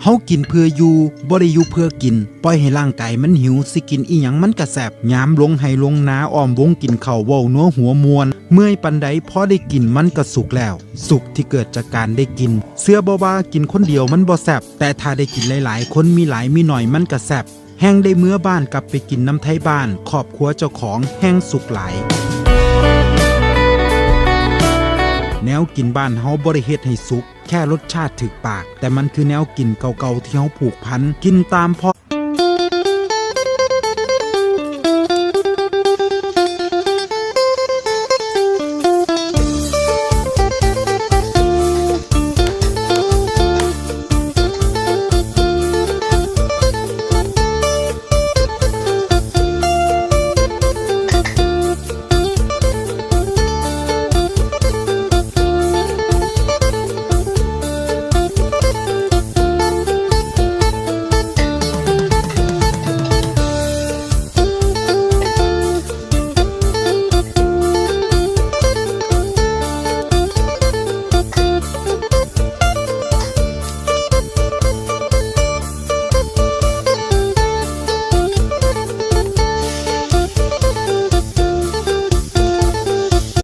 ากินเพื่ออยู่บ่ได้อยู่เพื่อกินปล่อยให้ร่างกายมันหิวสิกินอีหยังมันก็แซ่บยามลงให้ลงนาอ้อมวงกินข้าวเว้านัวหัวมวนเมื่อยปานใดพอได้กินมันก็สุขแล้วสุขที่เกิดจากการได้กินเสื้อบ่ว่ากินคนเดียวมันบ่แซ่บแต่ถ้าได้กินหลายๆคนมีหลายมีหน่อยมันก็แซ่บแห้งได้เมื่อบ้านกลับไปกินน้ำไทยบ้านครอบครัวเจ้าของแห้งสุขหลายแนวกินบ้านเฮาบ่ได้เฮ็ดให้สุกแค่รสชาติถึกปากแต่มันคือแนวกินเก่าๆที่เฮาผูกพันกินตามพ่อ